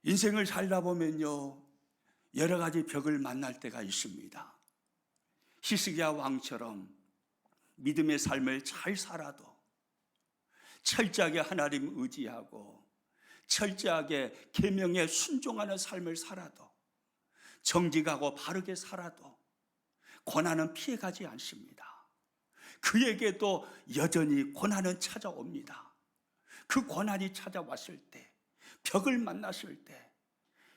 인생을 살다 보면요, 여러 가지 벽을 만날 때가 있습니다. 히스기야 왕처럼 믿음의 삶을 잘 살아도, 철저하게 하나님 의지하고 철저하게 계명에 순종하는 삶을 살아도, 정직하고 바르게 살아도 고난은 피해가지 않습니다. 그에게도 여전히 고난은 찾아옵니다. 그 고난이 찾아왔을 때, 벽을 만났을 때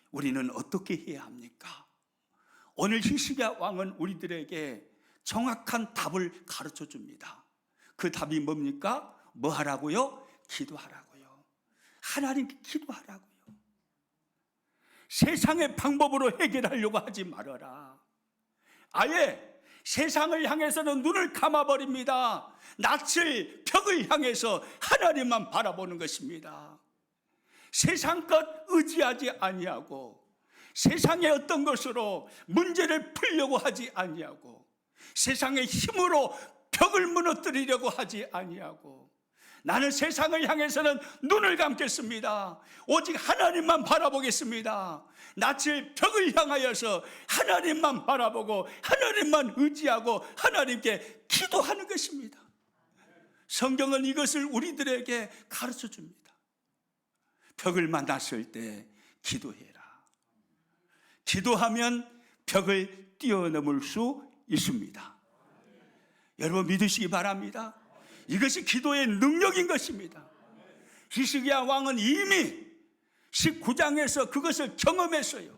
우리는 어떻게 해야 합니까? 오늘 히스기야 왕은 우리들에게 정확한 답을 가르쳐 줍니다. 그 답이 뭡니까? 뭐 하라고요? 기도하라고요. 하나님께 기도하라고요. 세상의 방법으로 해결하려고 하지 말아라. 아예 세상을 향해서는 눈을 감아버립니다. 낯을 벽을 향해서 하나님만 바라보는 것입니다. 세상 것 의지하지 아니하고, 세상의 어떤 것으로 문제를 풀려고 하지 아니하고, 세상의 힘으로 벽을 무너뜨리려고 하지 아니하고, 나는 세상을 향해서는 눈을 감겠습니다. 오직 하나님만 바라보겠습니다. 낯을 벽을 향하여서 하나님만 바라보고 하나님만 의지하고 하나님께 기도하는 것입니다. 성경은 이것을 우리들에게 가르쳐 줍니다. 벽을 만났을 때 기도해라. 기도하면 벽을 뛰어넘을 수 있습니다. 여러분 믿으시기 바랍니다. 이것이 기도의 능력인 것입니다. 히스기야 왕은 이미 19장에서 그것을 경험했어요.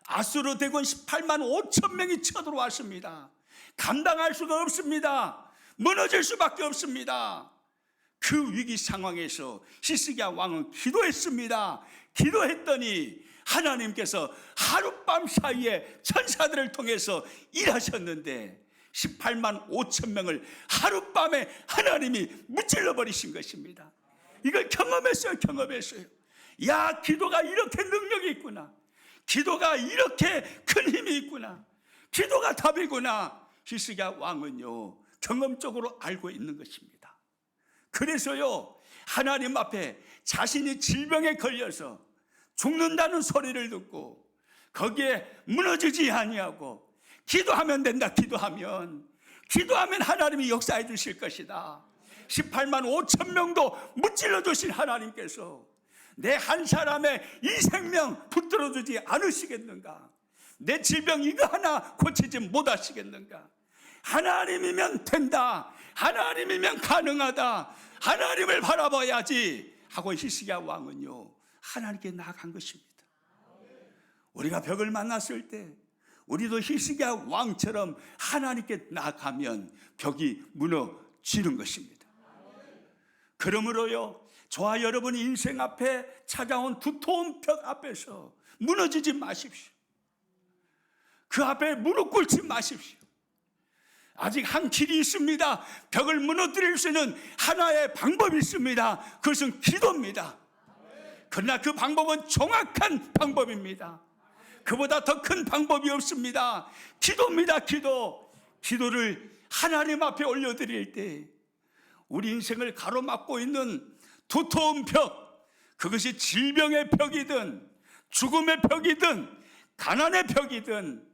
아수르 대군 18만 5천 명이 쳐들어왔습니다. 감당할 수가 없습니다. 무너질 수밖에 없습니다. 그 위기 상황에서 히스기야 왕은 기도했습니다. 기도했더니 하나님께서 하룻밤 사이에 천사들을 통해서 일하셨는데 18만 5천 명을 하룻밤에 하나님이 무찔러 버리신 것입니다. 이걸 경험했어요. 야, 기도가 이렇게 능력이 있구나. 기도가 이렇게 큰 힘이 있구나. 기도가 답이구나. 히스기야 왕은요, 경험적으로 알고 있는 것입니다. 그래서요, 하나님 앞에 자신이 질병에 걸려서 죽는다는 소리를 듣고 거기에 무너지지 아니하고 기도하면 된다. 기도하면 하나님이 역사해 주실 것이다. 18만 5천 명도 무찔러 주신 하나님께서 내 한 사람의 이 생명 붙들어 주지 않으시겠는가? 내 질병 이거 하나 고치지 못하시겠는가? 하나님이면 된다. 하나님이면 가능하다. 하나님을 바라봐야지 하고 히스기야 왕은요, 하나님께 나아간 것입니다. 우리가 벽을 만났을 때 우리도 히스기야 왕처럼 하나님께 나아가면 벽이 무너지는 것입니다. 그러므로요, 저와 여러분이 인생 앞에 찾아온 두터운 벽 앞에서 무너지지 마십시오. 그 앞에 무릎 꿇지 마십시오. 아직 한 길이 있습니다. 벽을 무너뜨릴 수 있는 하나의 방법이 있습니다. 그것은 기도입니다. 그러나 그 방법은 정확한 방법입니다. 그보다 더 큰 방법이 없습니다. 기도입니다. 기도를 하나님 앞에 올려드릴 때 우리 인생을 가로막고 있는 두터운 벽, 그것이 질병의 벽이든 죽음의 벽이든 가난의 벽이든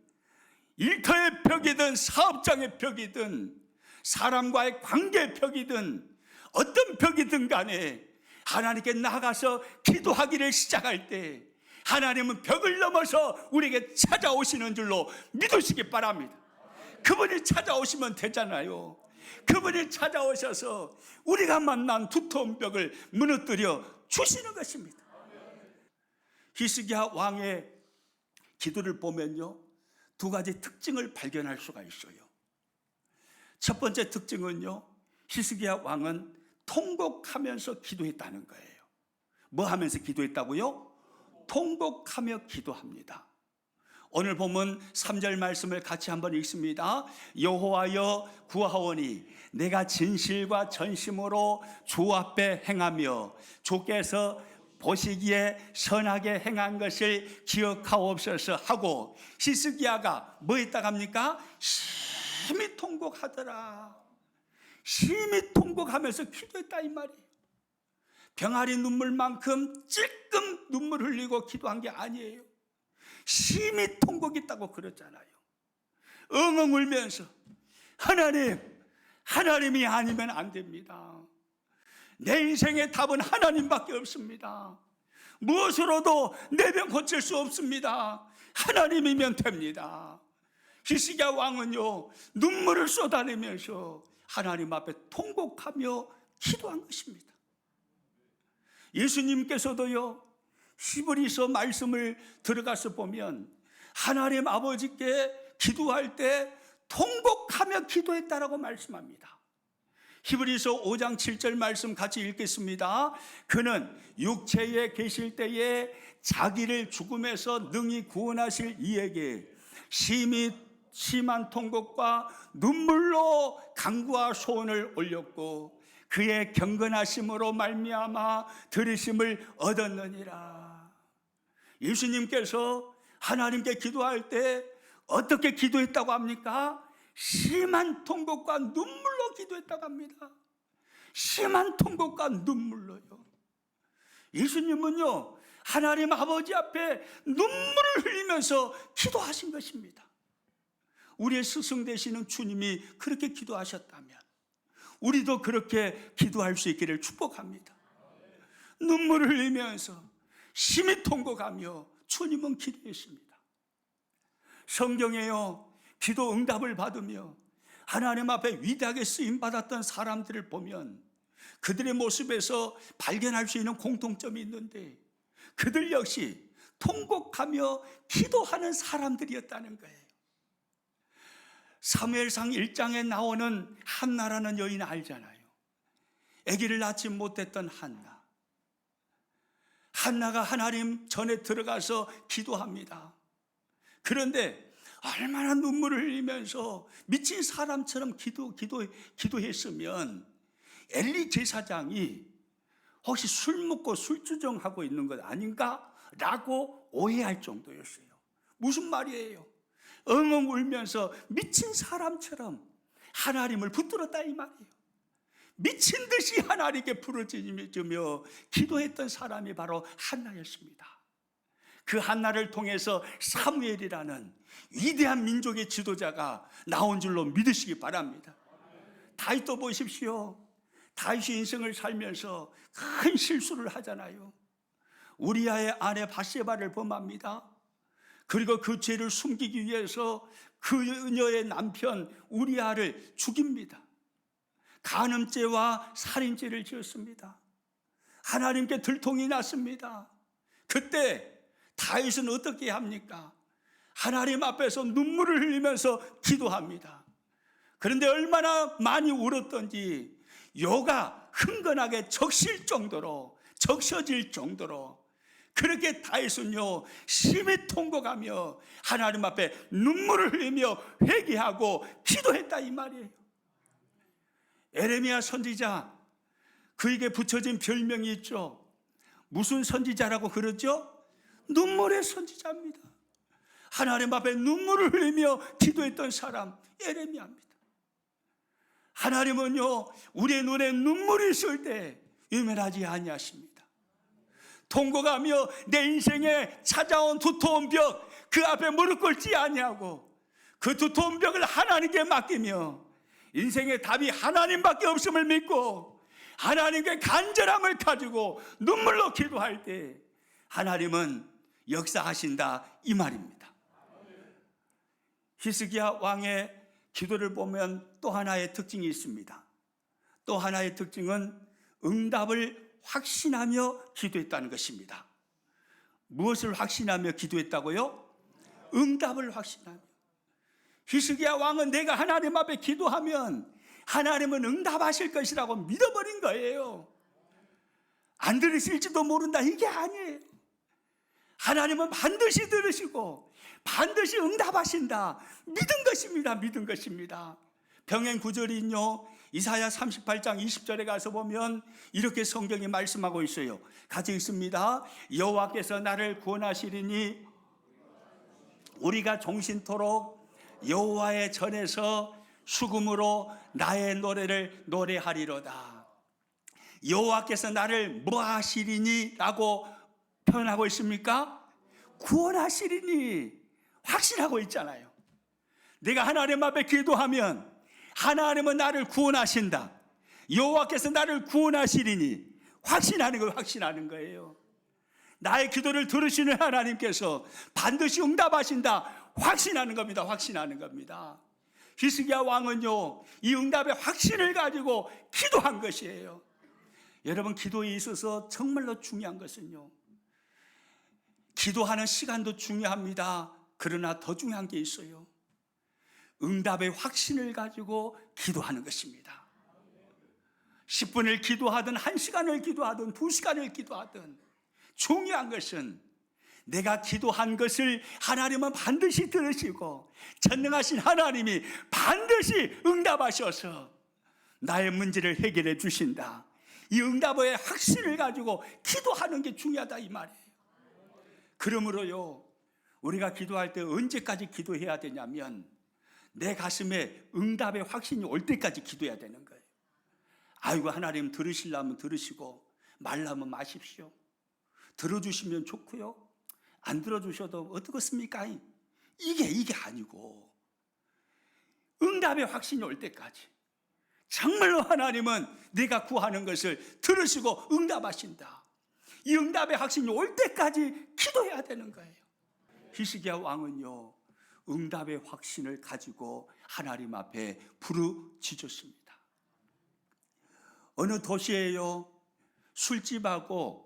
일터의 벽이든 사업장의 벽이든 사람과의 관계의 벽이든 어떤 벽이든 간에 하나님께 나가서 기도하기를 시작할 때 하나님은 벽을 넘어서 우리에게 찾아오시는 줄로 믿으시기 바랍니다. 그분이 찾아오시면 되잖아요. 그분이 찾아오셔서 우리가 만난 두터운 벽을 무너뜨려 주시는 것입니다. 히스기야 왕의 기도를 보면요, 두 가지 특징을 발견할 수가 있어요. 첫 번째 특징은요, 히스기야 왕은 통곡하면서 기도했다는 거예요. 뭐 하면서 기도했다고요? 통곡하며 기도합니다. 오늘 보면 3절 말씀을 같이 한번 읽습니다. 여호와여 구하오니 내가 진실과 전심으로 주 앞에 행하며 주께서 보시기에 선하게 행한 것을 기억하옵소서 하고, 히스기야가 뭐 했다고 합니까? 심히 통곡하더라. 심히 통곡하면서 기도했다 이 말이에요. 병아리 눈물만큼 찔끔 눈물 흘리고 기도한 게 아니에요. 심히 통곡했다고 그랬잖아요. 엉엉 울면서 하나님이 아니면 안 됩니다. 내 인생의 답은 하나님밖에 없습니다. 무엇으로도 내 병 고칠 수 없습니다. 하나님이면 됩니다. 히스기야 왕은요, 눈물을 쏟아내면서 하나님 앞에 통곡하며 기도한 것입니다. 예수님께서도요, 히브리서 말씀을 들어가서 보면 하나님 아버지께 기도할 때 통곡하며 기도했다라고 말씀합니다. 히브리서 5장 7절 말씀 같이 읽겠습니다. 그는 육체에 계실 때에 자기를 죽음에서 능히 구원하실 이에게 심한 통곡과 눈물로 간구와 소원을 올렸고 그의 경건하심으로 말미암아 들으심을 얻었느니라. 예수님께서 하나님께 기도할 때 어떻게 기도했다고 합니까? 심한 통곡과 눈물로 기도했다고 합니다. 심한 통곡과 눈물로요. 예수님은요, 하나님 아버지 앞에 눈물을 흘리면서 기도하신 것입니다. 우리의 스승 되시는 주님이 그렇게 기도하셨다면 우리도 그렇게 기도할 수 있기를 축복합니다. 눈물을 흘리면서 심히 통곡하며 주님은 기도했습니다. 성경에요, 기도 응답을 받으며 하나님 앞에 위대하게 쓰임받았던 사람들을 보면 그들의 모습에서 발견할 수 있는 공통점이 있는데 그들 역시 통곡하며 기도하는 사람들이었다는 거예요. 사무엘상 1장에 나오는 한나라는 여인 알잖아요. 아기를 낳지 못했던 한나가 하나님 전에 들어가서 기도합니다. 그런데 얼마나 눈물을 흘리면서 미친 사람처럼 기도했으면 엘리 제사장이 혹시 술 먹고 술주정하고 있는 것 아닌가? 라고 오해할 정도였어요. 무슨 말이에요? 엉엉 울면서 미친 사람처럼 하나님을 붙들었다 이 말이에요. 미친 듯이 하나님께 부르짖으며 기도했던 사람이 바로 한나였습니다. 그 한나를 통해서 사무엘이라는 위대한 민족의 지도자가 나온 줄로 믿으시기 바랍니다. 다윗도 보십시오. 다윗이 인생을 살면서 큰 실수를 하잖아요. 우리아의 아내 밧세바를 범합니다. 그리고 그 죄를 숨기기 위해서 그녀의 남편 우리아를 죽입니다. 간음죄와 살인죄를 지었습니다. 하나님께 들통이 났습니다. 그때 다윗은 어떻게 합니까? 하나님 앞에서 눈물을 흘리면서 기도합니다. 그런데 얼마나 많이 울었던지 요가 흥건하게 적셔질 정도로 그렇게 다윗은요 심히 통곡하며 하나님 앞에 눈물을 흘리며 회개하고 기도했다 이 말이에요. 에레미야 선지자, 그에게 붙여진 별명이 있죠. 무슨 선지자라고 그러죠? 눈물의 선지자입니다. 하나님 앞에 눈물을 흘리며 기도했던 사람 에레미야입니다. 하나님은요 우리의 눈에 눈물이 있을 때 유면하지 아니하십니다. 통곡하며 내 인생에 찾아온 두터운 벽 그 앞에 무릎 꿇지 아니하고 그 두터운 벽을 하나님께 맡기며 인생의 답이 하나님밖에 없음을 믿고 하나님께 간절함을 가지고 눈물로 기도할 때 하나님은 역사하신다 이 말입니다. 히스기야 왕의 기도를 보면 또 하나의 특징이 있습니다. 또 하나의 특징은 응답을 확신하며 기도했다는 것입니다. 무엇을 확신하며 기도했다고요? 응답을 확신하며. 히스기야 왕은 내가 하나님 앞에 기도하면 하나님은 응답하실 것이라고 믿어버린 거예요. 안 들으실지도 모른다 이게 아니에요. 하나님은 반드시 들으시고 반드시 응답하신다 믿은 것입니다. 병행 구절이요 이사야 38장 20절에 가서 보면 이렇게 성경이 말씀하고 있어요. 같이 읽습니다. 여호와께서 나를 구원하시리니 우리가 종신토록 여호와의 전에서 수금으로 나의 노래를 노래하리로다. 여호와께서 나를 뭐 하시리니? 라고 표현하고 있습니까? 구원하시리니 확신하고 있잖아요. 내가 하나님 앞에 기도하면 하나님은 나를 구원하신다. 여호와께서 나를 구원하시리니 확신하는 거예요. 나의 기도를 들으시는 하나님께서 반드시 응답하신다. 확신하는 겁니다. 히스기야 왕은요, 이 응답의 확신을 가지고 기도한 것이에요. 여러분, 기도에 있어서 정말로 중요한 것은요, 기도하는 시간도 중요합니다. 그러나 더 중요한 게 있어요. 응답의 확신을 가지고 기도하는 것입니다. 10분을 기도하든 1시간을 기도하든 2시간을 기도하든 중요한 것은 내가 기도한 것을 하나님은 반드시 들으시고 전능하신 하나님이 반드시 응답하셔서 나의 문제를 해결해 주신다. 이 응답의 확신을 가지고 기도하는 게 중요하다 이 말이에요. 그러므로요, 우리가 기도할 때 언제까지 기도해야 되냐면 내 가슴에 응답의 확신이 올 때까지 기도해야 되는 거예요. 아이고, 하나님 들으시려면 들으시고 말라면 마십시오. 들어주시면 좋고요, 안 들어주셔도 어떻겠습니까? 이게 아니고 응답의 확신이 올 때까지 정말로 하나님은 내가 구하는 것을 들으시고 응답하신다. 이 응답의 확신이 올 때까지 기도해야 되는 거예요. 히스기야 왕은요, 응답의 확신을 가지고 하나님 앞에 부르짖었습니다. 어느 도시에요, 술집하고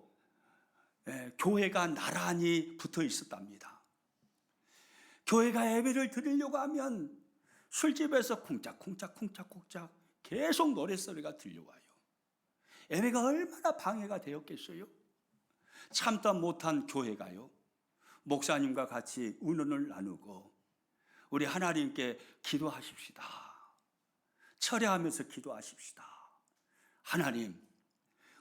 교회가 나란히 붙어 있었답니다. 교회가 예배를 드리려고 하면 술집에서 쿵짝쿵짝 계속 노랫소리가 들려와요. 예배가 얼마나 방해가 되었겠어요? 참다 못한 교회가요, 목사님과 같이 의논을 나누고 우리 하나님께 기도하십시다. 철야하면서 기도하십시다. 하나님,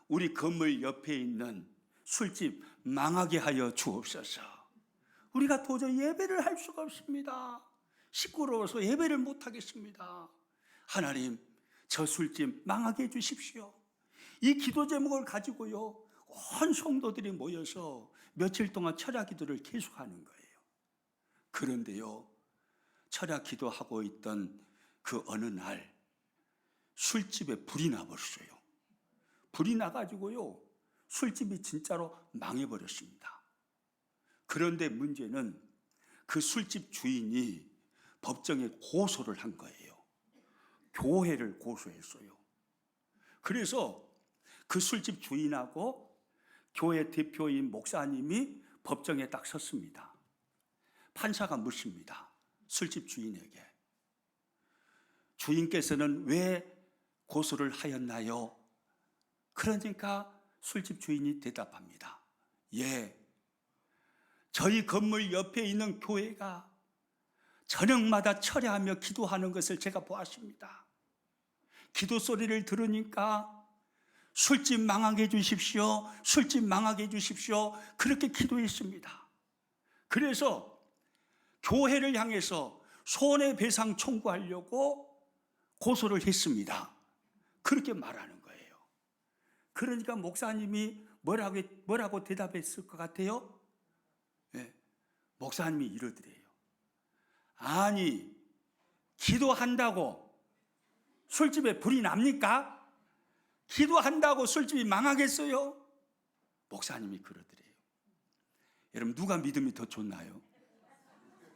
우리 건물 옆에 있는 술집 망하게 하여 주옵소서. 우리가 도저히 예배를 할 수가 없습니다. 시끄러워서 예배를 못 하겠습니다. 하나님, 저 술집 망하게 해 주십시오. 이 기도 제목을 가지고요, 온 성도들이 모여서 며칠 동안 철야 기도를 계속하는 거예요. 그런데요, 철야 기도하고 있던 그 어느 날 술집에 불이 나버렸어요. 불이 나가지고요, 술집이 진짜로 망해버렸습니다. 그런데 문제는 그 술집 주인이 법정에 고소를 한 거예요. 교회를 고소했어요. 그래서 그 술집 주인하고 교회 대표인 목사님이 법정에 딱 섰습니다. 판사가 묻습니다. 술집 주인에게, 주인께서는 왜 고소를 하였나요? 그러니까 술집 주인이 대답합니다. 예, 저희 건물 옆에 있는 교회가 저녁마다 철야하며 기도하는 것을 제가 보았습니다. 기도 소리를 들으니까 술집 망하게 해주십시오, 술집 망하게 해주십시오, 그렇게 기도했습니다. 그래서 교회를 향해서 손해배상 청구하려고 고소를 했습니다. 그렇게 말하는 거예요. 그러니까 목사님이 뭐라고 대답했을 것 같아요? 네, 목사님이 이러더래요. 아니, 기도한다고 술집에 불이 납니까? 기도한다고 술집이 망하겠어요? 목사님이 그러더래요. 여러분, 누가 믿음이 더 좋나요?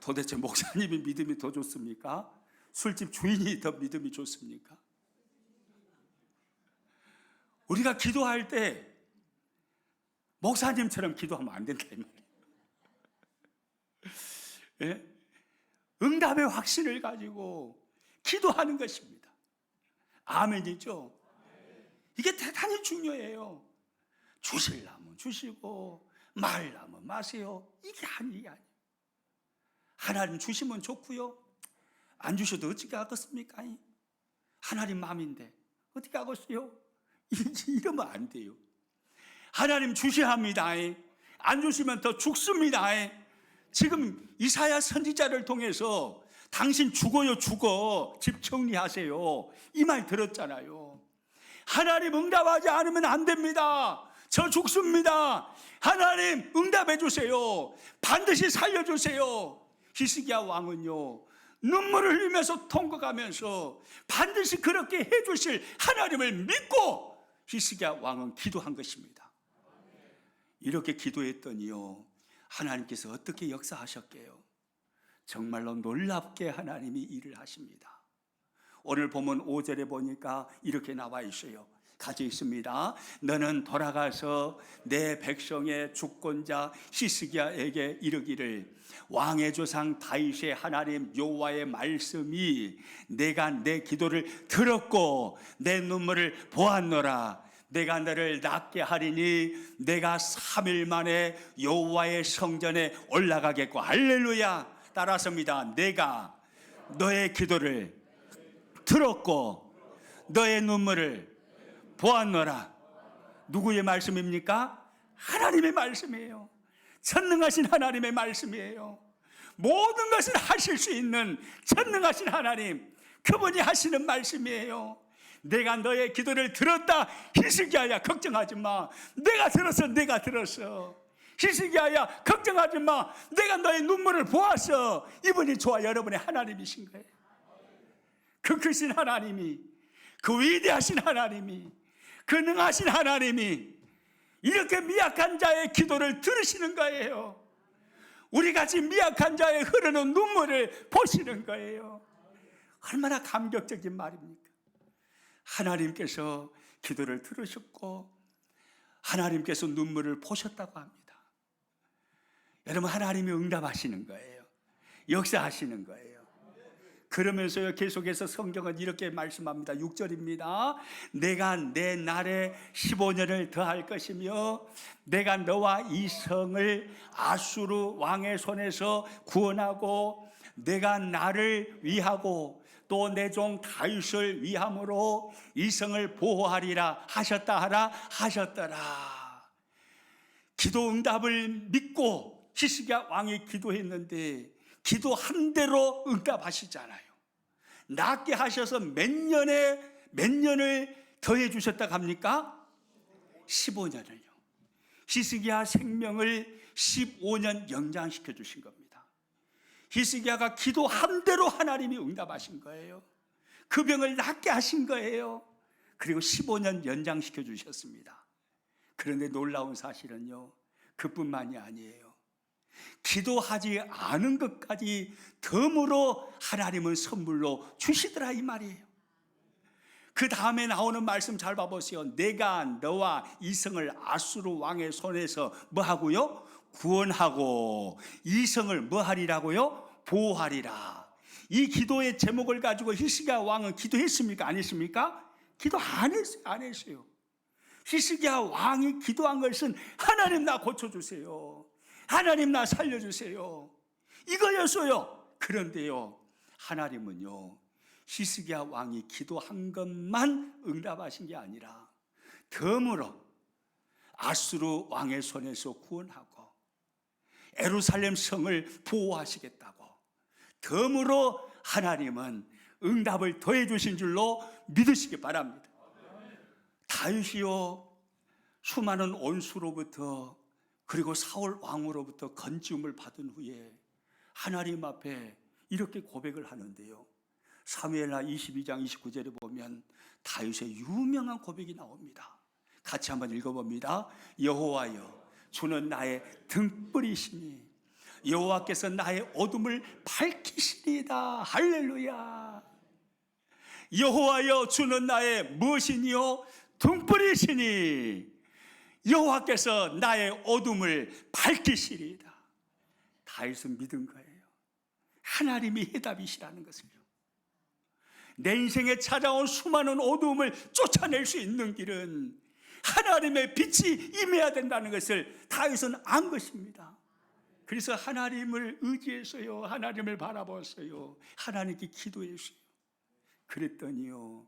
도대체 목사님이 믿음이 더 좋습니까? 술집 주인이 더 믿음이 좋습니까? 우리가 기도할 때 목사님처럼 기도하면 안 된다 이 말이에요. 예? 응답의 확신을 가지고 기도하는 것입니다. 아멘이죠? 이게 대단히 중요해요. 주시려면 주시고 말라면 마세요. 이게 아니에요. 하나님 주시면 좋고요, 안 주셔도 어떻게 하겠습니까? 하나님 마음인데 어떻게 하겠어요? 이러면 안 돼요. 하나님 주셔야 합니다. 안 주시면 더 죽습니다. 지금 이사야 선지자를 통해서 당신 죽어요, 죽어, 집 정리하세요, 이 말 들었잖아요. 하나님 응답하지 않으면 안 됩니다. 저 죽습니다. 하나님 응답해 주세요. 반드시 살려주세요. 히스기야 왕은요, 눈물을 흘리면서 통곡하면서 반드시 그렇게 해주실 하나님을 믿고 히스기야 왕은 기도한 것입니다. 이렇게 기도했더니요, 하나님께서 어떻게 역사하셨게요? 정말로 놀랍게 하나님이 일을 하십니다. 오늘 보면 5절에 보니까 이렇게 나와 있어요. 가져 있습니다. 너는 돌아가서 내 백성의 주권자 히스기야에게 이르기를, 왕의 조상 다윗의 하나님 여호와의 말씀이 내가 내 기도를 들었고 내 눈물을 보았노라. 내가 너를 낫게 하리니 내가 3일 만에 여호와의 성전에 올라가겠고. 할렐루야. 따라서입니다. 내가 너의 기도를 들었고 너의 눈물을 보았노라. 누구의 말씀입니까? 하나님의 말씀이에요. 전능하신 하나님의 말씀이에요. 모든 것을 하실 수 있는 전능하신 하나님, 그분이 하시는 말씀이에요. 내가 너의 기도를 들었다. 히스기야야, 걱정하지 마. 내가 들었어. 히스기야야, 걱정하지 마. 내가 너의 눈물을 보았어. 이분이 저와 여러분의 하나님이신 거예요. 그 크신 하나님이, 그 위대하신 하나님이, 그 능하신 하나님이 이렇게 미약한 자의 기도를 들으시는 거예요. 우리같이 미약한 자의 흐르는 눈물을 보시는 거예요. 얼마나 감격적인 말입니까? 하나님께서 기도를 들으셨고 하나님께서 눈물을 보셨다고 합니다. 여러분, 하나님이 응답하시는 거예요. 역사하시는 거예요. 그러면서요, 계속해서 성경은 이렇게 말씀합니다. 6절입니다. 내가 내 날에 15년을 더할 것이며 내가 너와 이 성을 아수르 왕의 손에서 구원하고 내가 나를 위하고 또 내 종 다윗을 위함으로 이 성을 보호하리라 하셨다 하라 하셨더라. 기도 응답을 믿고 히스기야 왕이 기도했는데 기도한 대로 응답하시잖아요. 낫게 하셔서 몇 년을 더해 주셨다고 합니까? 15년을요. 히스기야 생명을 15년 연장시켜 주신 겁니다. 히스기야가 기도한 대로 하나님이 응답하신 거예요. 그 병을 낫게 하신 거예요. 그리고 15년 연장시켜 주셨습니다. 그런데 놀라운 사실은요, 그뿐만이 아니에요. 기도하지 않은 것까지 덤으로 하나님은 선물로 주시더라, 이 말이에요. 그 다음에 나오는 말씀 잘 봐보세요. 내가 너와 이 성을 아수르 왕의 손에서 뭐 하고요? 구원하고 이 성을 뭐 하리라고요? 보호하리라. 이 기도의 제목을 가지고 히스기야 왕은 기도했습니까? 안 했습니까? 기도 안 했어요. 히스기야 왕이 기도한 것은 하나님 나 고쳐주세요. 하나님 나 살려주세요. 이거였어요. 그런데요, 하나님은요, 히스기야 왕이 기도한 것만 응답하신 게 아니라 덤으로 아수르 왕의 손에서 구원하고 예루살렘 성을 보호하시겠다고 덤으로 하나님은 응답을 더해 주신 줄로 믿으시기 바랍니다. 다윗이요, 수많은 원수로부터 그리고 사울 왕으로부터 건지움을 받은 후에 하나님 앞에 이렇게 고백을 하는데요, 사무엘하 22장 29절에 보면 다윗의 유명한 고백이 나옵니다. 같이 한번 읽어봅니다. 여호와여, 주는 나의 등불이시니 여호와께서 나의 어둠을 밝히시리이다. 할렐루야. 여호와여, 주는 나의 무엇이니요? 등불이시니 여호와께서 나의 어둠을 밝히시리이다. 다윗은 믿은 거예요. 하나님이 해답이시라는 것을요. 내 인생에 찾아온 수많은 어두움을 쫓아낼 수 있는 길은 하나님의 빛이 임해야 된다는 것을 다윗은 안 것입니다. 그래서 하나님을 의지했어요. 하나님을 바라봤어요. 하나님께 기도했어요. 그랬더니요,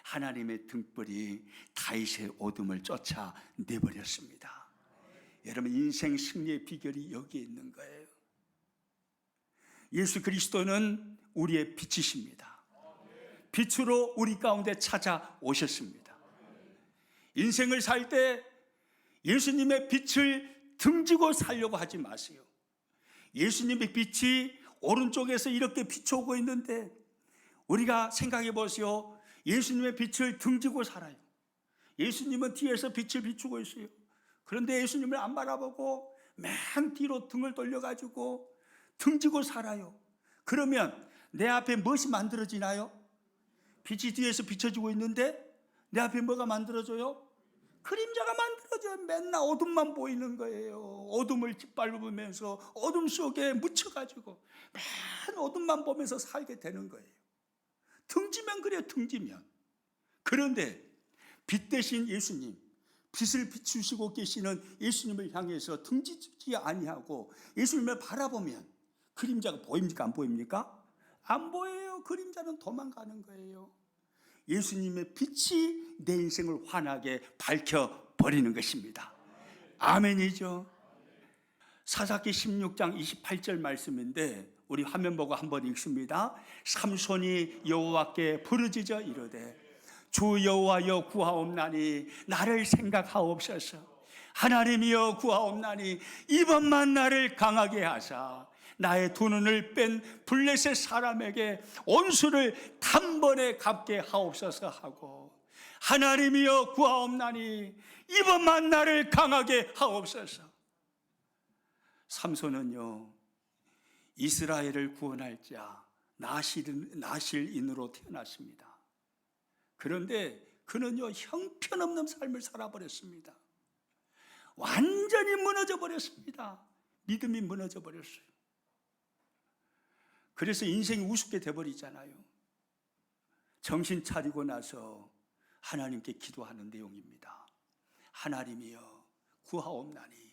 하나님의 등불이 다윗의 어둠을 쫓아내버렸습니다. 여러분, 인생 승리의 비결이 여기에 있는 거예요. 예수 그리스도는 우리의 빛이십니다. 빛으로 우리 가운데 찾아오셨습니다. 인생을 살 때 예수님의 빛을 등지고 살려고 하지 마세요. 예수님의 빛이 오른쪽에서 이렇게 비춰오고 있는데 우리가 생각해 보세요. 예수님의 빛을 등지고 살아요. 예수님은 뒤에서 빛을 비추고 있어요. 그런데 예수님을 안 바라보고 맨 뒤로 등을 돌려가지고 등지고 살아요. 그러면 내 앞에 무엇이 만들어지나요? 빛이 뒤에서 비춰지고 있는데 내 앞에 뭐가 만들어져요? 그림자가 만들어져요. 맨날 어둠만 보이는 거예요. 어둠을 짓밟으면서 어둠 속에 묻혀가지고 맨 어둠만 보면서 살게 되는 거예요. 등지면 그래요. 등지면. 그런데 빛 대신 예수님, 빛을 비추시고 계시는 예수님을 향해서 등지지 아니하고 예수님을 바라보면 그림자가 보입니까? 안 보입니까? 안 보여요. 그림자는 도망가는 거예요. 예수님의 빛이 내 인생을 환하게 밝혀버리는 것입니다. 아멘이죠. 사사기 16장 28절 말씀인데 우리 화면 보고 한번 읽습니다. 삼손이 여호와께 부르짖어 이르되 주 여호와여 구하옵나니 나를 생각하옵소서. 하나님이여 구하옵나니 이번만 나를 강하게 하사 나의 두 눈을 뺀 블레셋 사람에게 온수를 단번에 갚게 하옵소서 하고, 하나님이여 구하옵나니 이번만 나를 강하게 하옵소서. 삼손은요 이스라엘을 구원할 자 나실인으로 태어났습니다. 그런데 그는요 형편없는 삶을 살아버렸습니다. 완전히 무너져 버렸습니다. 믿음이 무너져 버렸어요. 그래서 인생이 우습게 돼버리잖아요. 정신 차리고 나서 하나님께 기도하는 내용입니다. 하나님이여 구하옵나니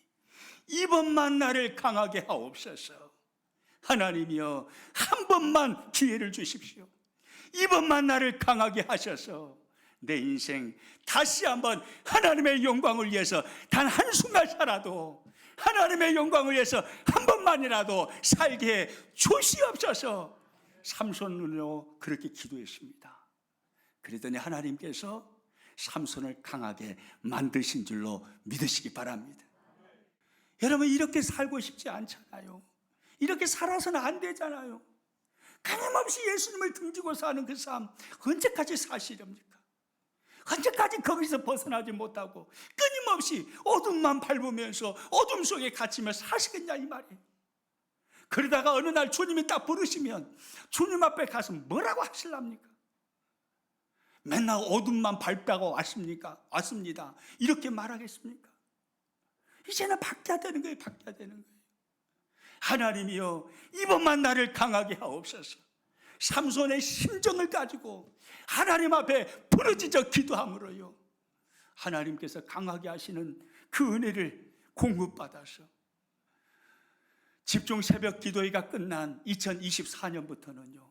이번만 나를 강하게 하옵소서. 하나님이여 한 번만 기회를 주십시오. 이번만 나를 강하게 하셔서 내 인생 다시 한번 하나님의 영광을 위해서 단 한순간이라도 하나님의 영광을 위해서 한 번만이라도 살게 주시옵소서. 삼손은요 그렇게 기도했습니다. 그랬더니 하나님께서 삼손을 강하게 만드신 줄로 믿으시기 바랍니다. 여러분 이렇게 살고 싶지 않잖아요. 이렇게 살아서는 안 되잖아요. 끊임없이 예수님을 등지고 사는 그 삶 언제까지 사시렵니까? 언제까지 거기서 벗어나지 못하고 끊임없이 어둠만 밟으면서 어둠 속에 갇히며 사시겠냐 이 말이에요. 그러다가 어느 날 주님이 딱 부르시면 주님 앞에 가서 뭐라고 하실랍니까? 맨날 어둠만 밟다가 왔습니다. 이렇게 말하겠습니까? 이제는 바뀌어야 되는 거예요. 바뀌어야 되는 거예요. 하나님이여 이번만 나를 강하게 하옵소서. 삼손의 심정을 가지고 하나님 앞에 부르짖어 기도함으로요 하나님께서 강하게 하시는 그 은혜를 공급받아서 집중 새벽 기도회가 끝난 2024년부터는요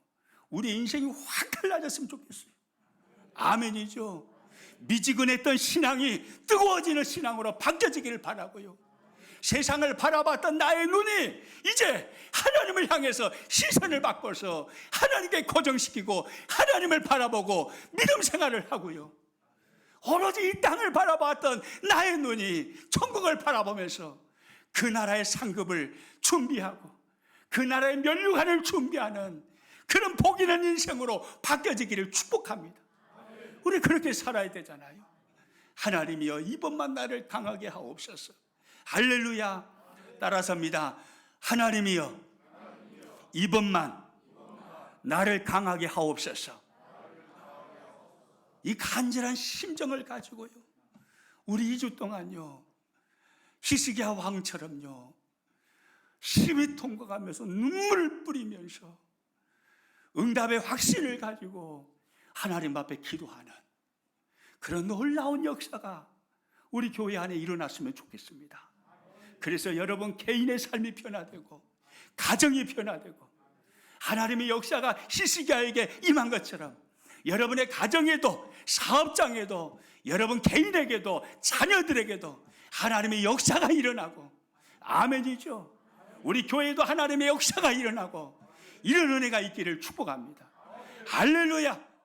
우리 인생이 확 달라졌으면 좋겠어요. 아멘이죠. 미지근했던 신앙이 뜨거워지는 신앙으로 바뀌어지기를 바라고요. 세상을 바라봤던 나의 눈이 이제 하나님을 향해서 시선을 바꿔서 하나님께 고정시키고 하나님을 바라보고 믿음 생활을 하고요. 오로지 이 땅을 바라봤던 나의 눈이 천국을 바라보면서 그 나라의 상급을 준비하고 그 나라의 면류관을 준비하는 그런 복 있는 인생으로 바뀌어지기를 축복합니다. 우리 그렇게 살아야 되잖아요. 하나님이여 이번만 나를 강하게 하옵소서. 할렐루야. 따라서입니다. 하나님이여 이번만 나를 강하게 하옵소서. 이 간절한 심정을 가지고요 우리 2주 동안요 히스기야 왕처럼요 심히 통곡하면서 눈물을 뿌리면서 응답의 확신을 가지고 하나님 앞에 기도하는 그런 놀라운 역사가 우리 교회 안에 일어났으면 좋겠습니다. 그래서 여러분 개인의 삶이 변화되고 가정이 변화되고 하나님의 역사가 히스기야에게 임한 것처럼 여러분의 가정에도 사업장에도 여러분 개인에게도 자녀들에게도 하나님의 역사가 일어나고 아멘이죠. 우리 교회도 하나님의 역사가 일어나고 이런 은혜가 있기를 축복합니다. 할렐루야.